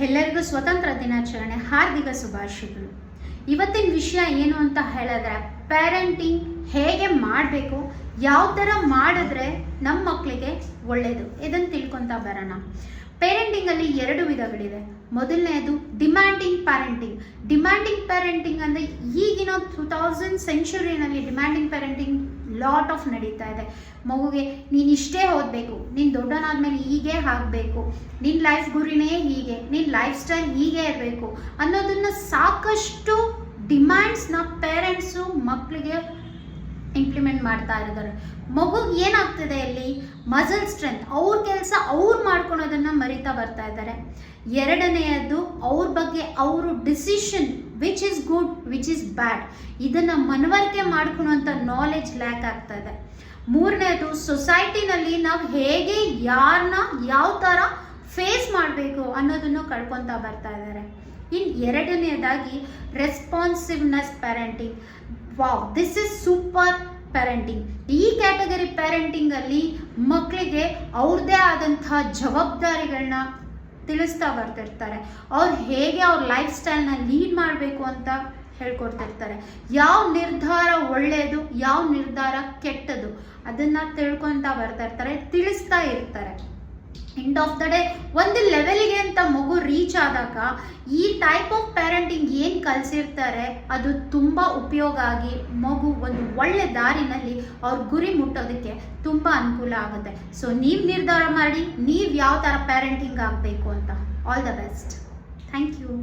ಎಲ್ಲರಿಗೂ ಸ್ವತಂತ್ರ ದಿನಾಚರಣೆ ಹಾರ್ದಿಕ ಶುಭಾಶಯಗಳು. ಇವತ್ತಿನ ವಿಷಯ ಏನು ಅಂತ ಹೇಳಿದ್ರೆ, ಪೇರೆಂಟಿಂಗ್ ಹೇಗೆ ಮಾಡಬೇಕು, ಯಾವ ಥರ ಮಾಡಿದ್ರೆ ನಮ್ಮ ಮಕ್ಕಳಿಗೆ ಒಳ್ಳೆಯದು, ಇದನ್ನು ತಿಳ್ಕೊತಾ ಬರೋಣ. ಪೇರೆಂಟಿಂಗಲ್ಲಿ ಎರಡು ವಿಧಗಳಿದೆ. ಮೊದಲನೇದು ಡಿಮ್ಯಾಂಡಿಂಗ್ ಪ್ಯಾರೆಂಟಿಂಗ್. ಡಿಮ್ಯಾಂಡಿಂಗ್ ಪ್ಯಾರೆಂಟಿಂಗ್ ಅಂದರೆ ಈಗಿನ 2000 ಸೆಂಚುರಿನಲ್ಲಿ ಡಿಮ್ಯಾಂಡಿಂಗ್ ಪ್ಯಾರೆಂಟಿಂಗ್ ಲಾಟ್ ಆಫ್ ನಡೀತಾ ಇದೆ. ಮಗುಗೆ ನೀನು ಇಷ್ಟೇ ಓದಬೇಕು, ನೀನು ದೊಡ್ಡನಾದ್ಮೇಲೆ ಹೀಗೆ ಆಗಬೇಕು, ನಿನ್ನ ಲೈಫ್ ಗುರಿನೇ ಹೀಗೆ, ನಿನ್ನ ಲೈಫ್ ಸ್ಟೈಲ್ ಹೀಗೆ ಇರಬೇಕು ಅನ್ನೋದನ್ನು ಸಾಕಷ್ಟು ಡಿಮ್ಯಾಂಡ್ಸ್ನ ಪೇರೆಂಟ್ಸು ಮಕ್ಕಳಿಗೆ ಇಂಪ್ಲಿಮೆಂಟ್ ಮಾಡ್ತಾ ಇದ್ದಾರೆ. ಮಗುಗೆ ಏನಾಗ್ತಿದೆ ಇಲ್ಲಿ, ಮಸಲ್ ಸ್ಟ್ರೆಂತ್, ಅವ್ರ ಕೆಲಸ ಅವ್ರು ಮಾಡ್ಕೊಳೋದನ್ನು ಮರಿತಾ ಬರ್ತಾ ಇದ್ದಾರೆ. ಎರಡನೆಯದು, ಅವ್ರ ಬಗ್ಗೆ ಅವರು decision which is good which is bad ಇದನ್ನು ಮನವರಿಕೆ ಮಾಡ್ಕೊಳೋಂಥ ನಾಲೆಜ್ ಲ್ಯಾಕ್ ಆಗ್ತಾ ಇದೆ. ಮೂರನೇದು, ಸೊಸೈಟಿನಲ್ಲಿ ನಾವು ಹೇಗೆ ಯಾರನ್ನ ಯಾವ ಥರ ಫೇಸ್ ಮಾಡಬೇಕು ಅನ್ನೋದನ್ನು ಕಳ್ಕೊತಾ ಬರ್ತಾ ಇದ್ದಾರೆ. ಇನ್ನು ಎರಡನೇದಾಗಿ responsiveness parenting. Wow, this is super parenting. ಈ ಕ್ಯಾಟಗರಿ ಪ್ಯಾರೆಂಟಿಂಗಲ್ಲಿ ಮಕ್ಕಳಿಗೆ ಅವ್ರದ್ದೇ ಆದಂತಹ ಜವಾಬ್ದಾರಿಗಳನ್ನ ತಿಳಿಸ್ತಾ ಬರ್ತಿರ್ತಾರೆ. ಅವ್ರು ಹೇಗೆ ಅವ್ರ ಲೈಫ್ ಸ್ಟೈಲ್ನ ಲೀಡ್ ಮಾಡಬೇಕು ಅಂತ ಹೇಳ್ಕೊಡ್ತಿರ್ತಾರೆ. ಯಾವ ನಿರ್ಧಾರ ಒಳ್ಳೆಯದು, ಯಾವ ನಿರ್ಧಾರ ಕೆಟ್ಟದು ಅದನ್ನು ತಿಳ್ಕೊತಾ ಬರ್ತಾ ಇರ್ತಾರೆ, ತಿಳಿಸ್ತಾ ಇರ್ತಾರೆ. ಎಂಡ್ ಆಫ್ ದ ಡೇ ಒಂದು ಲೆವೆಲ್ಗೆ ಅಂತ ಮಗು ರೀಚ್ ಆದಾಗ ಈ ಟೈಪ್ ಆಫ್ ಪ್ಯಾರೆಂಟಿಂಗ್ ಏನು ಕಲಿಸಿರ್ತಾರೆ ಅದು ತುಂಬ ಉಪಯೋಗ ಆಗಿ ಮಗು ಒಂದು ಒಳ್ಳೆ ದಾರಿನಲ್ಲಿ ಅವ್ರ ಗುರಿ ಮುಟ್ಟೋದಕ್ಕೆ ತುಂಬ ಅನುಕೂಲ ಆಗುತ್ತೆ. ಸೊ ನೀವು ನಿರ್ಧಾರ ಮಾಡಿ ನೀವು ಯಾವ ಥರ ಪ್ಯಾರೆಂಟಿಂಗ್ ಆಗಬೇಕು ಅಂತ. All the best. Thank you.